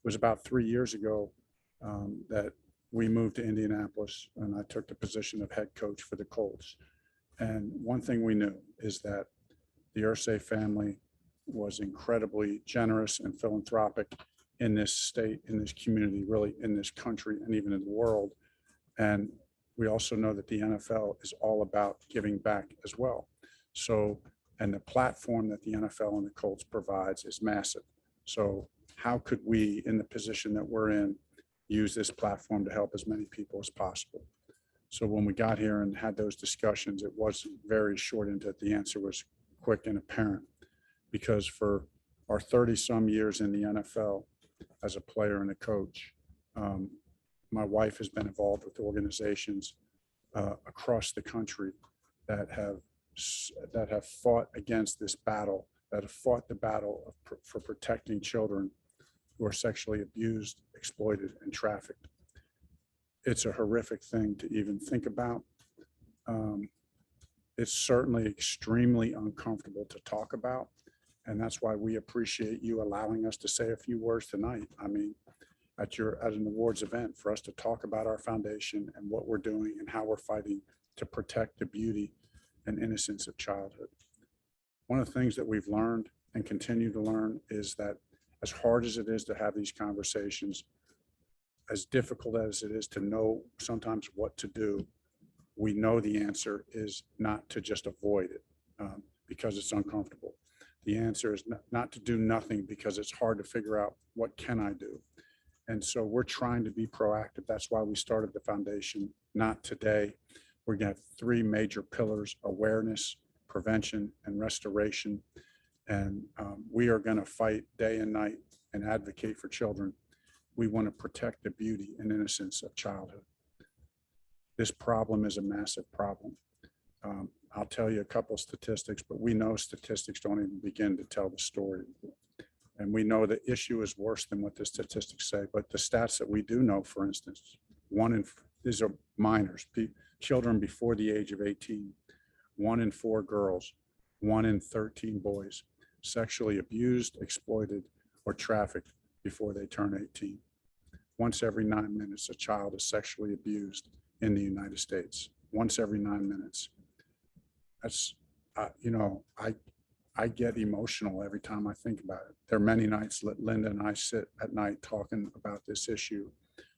was about 3 years ago that we moved to Indianapolis, and I took the position of head coach for the Colts. And one thing we knew is that the Irsay family was incredibly generous and philanthropic in this state, in this community, really in this country, and even in the world. And we also know that the NFL is all about giving back as well. So, and the platform that the NFL and the Colts provides is massive. So how could we, in the position that we're in, use this platform to help as many people as possible? So when we got here and had those discussions, it wasn't very short into it. The answer was quick and apparent, because for our 30-some years in the NFL as a player and a coach, my wife has been involved with organizations across the country that have fought against this battle, that have fought the battle for protecting children who are sexually abused, exploited, and trafficked. It's a horrific thing to even think about. It's certainly extremely uncomfortable to talk about, and that's why we appreciate you allowing us to say a few words tonight. I mean, at an awards event, for us to talk about our foundation and what we're doing and how we're fighting to protect the beauty and innocence of childhood. One of the things that we've learned and continue to learn is that as hard as it is to have these conversations, as difficult as it is to know sometimes what to do, we know the answer is not to just avoid it because it's uncomfortable. The answer is not to do nothing because it's hard to figure out what can I do. And so we're trying to be proactive. That's why we started the foundation, Not Today. We're going to have 3 major pillars: awareness, prevention, and restoration. And we are going to fight day and night and advocate for children. We want to protect the beauty and innocence of childhood. This problem is a massive problem. I'll tell you a couple of statistics, but we know statistics don't even begin to tell the story. And we know the issue is worse than what the statistics say. But the stats that we do know, for instance, these are minors, children before the age of 18, 1 in 4 girls, 1 in 13 boys, sexually abused, exploited, or trafficked before they turn 18. Once every 9 minutes, a child is sexually abused in the United States. Once every 9 minutes. That's, I get emotional every time I think about it. There are many nights that Linda and I sit at night talking about this issue,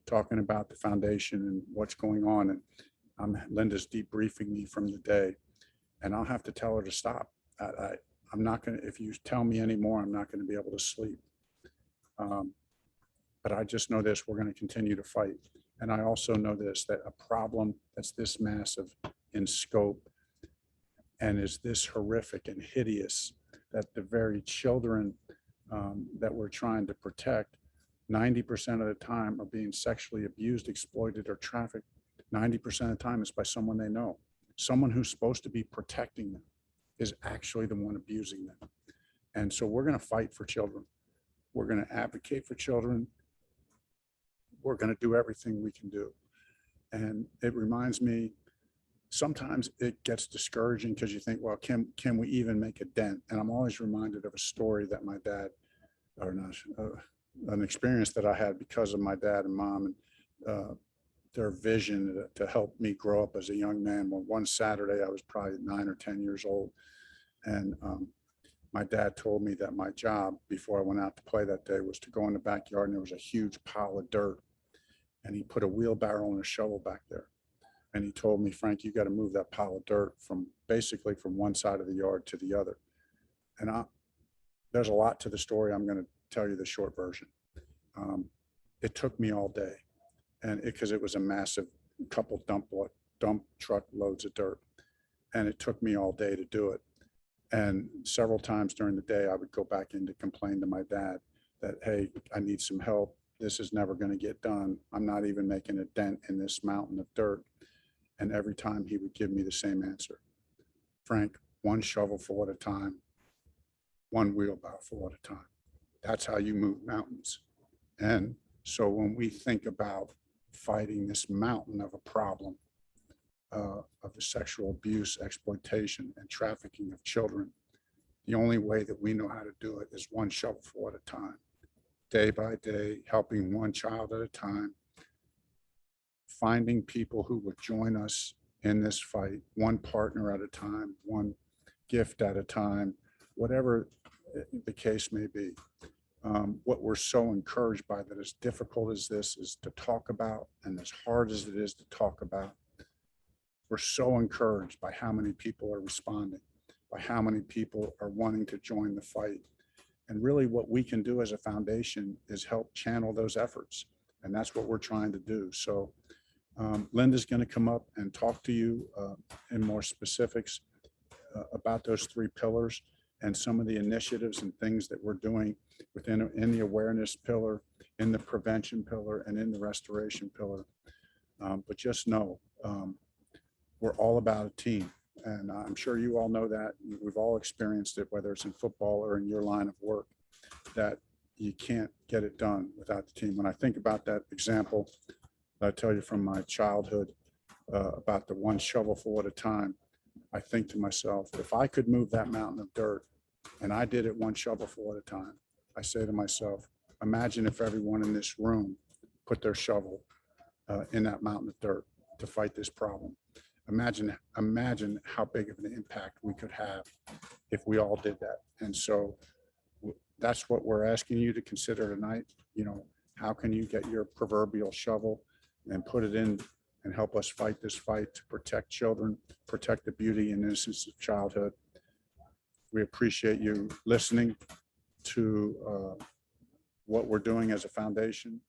talking about the foundation and what's going on. And Linda's debriefing me from the day, and I'll have to tell her to stop. I'm not going to, if you tell me anymore, I'm not going to be able to sleep. But I just know this, we're going to continue to fight. And I also know this, that a problem that's this massive in scope and is this horrific and hideous, that the very children that we're trying to protect, 90% of the time are being sexually abused, exploited, or trafficked. 90% of the time is by someone they know. Someone who's supposed to be protecting them is actually the one abusing them. And so we're going to fight for children. We're going to advocate for children. We're going to do everything we can do. And it reminds me, sometimes it gets discouraging because you think, well, can we even make a dent? And I'm always reminded of a story that my dad, or not, an experience that I had because of my dad and mom and their vision to help me grow up as a young man. Well, one Saturday, I was probably 9 or 10 years old. And my dad told me that my job before I went out to play that day was to go in the backyard, and there was a huge pile of dirt. And he put a wheelbarrow and a shovel back there. And he told me, Frank, you got to move that pile of dirt from basically from one side of the yard to the other. And there's a lot to the story. I'm going to tell you the short version. It took me all day, and because it was a massive couple dump truck loads of dirt, and it took me all day to do it. And several times during the day, I would go back in to complain to my dad that, hey, I need some help. This is never going to get done. I'm not even making a dent in this mountain of dirt. And every time he would give me the same answer: Frank, one shovelful at a time, one wheelbarrowful at a time. That's how you move mountains. And so when we think about fighting this mountain of a problem of the sexual abuse, exploitation, and trafficking of children, the only way that we know how to do it is one shovelful at a time. day by day, helping one child at a time, finding people who would join us in this fight, one partner at a time, one gift at a time, whatever the case may be. What we're so encouraged by, that as difficult as this is to talk about and as hard as it is to talk about, we're so encouraged by how many people are responding, by how many people are wanting to join the fight. And really what we can do as a foundation is help channel those efforts. And that's what we're trying to do. So Linda's going to come up and talk to you in more specifics about those 3 pillars and some of the initiatives and things that we're doing in the awareness pillar, in the prevention pillar, and in the restoration pillar. But just know, we're all about a team. And I'm sure you all know that. We've all experienced it, whether it's in football or in your line of work, that you can't get it done without the team. When I think about that example that I tell you from my childhood about the one shovelful at a time, I think to myself, if I could move that mountain of dirt and I did it one shovelful at a time, I say to myself, imagine if everyone in this room put their shovel in that mountain of dirt to fight this problem. Imagine how big of an impact we could have if we all did that. And so that's what we're asking you to consider tonight. You know, how can you get your proverbial shovel and put it in and help us fight this fight to protect children, protect the beauty and innocence of childhood. We appreciate you listening to what we're doing as a foundation.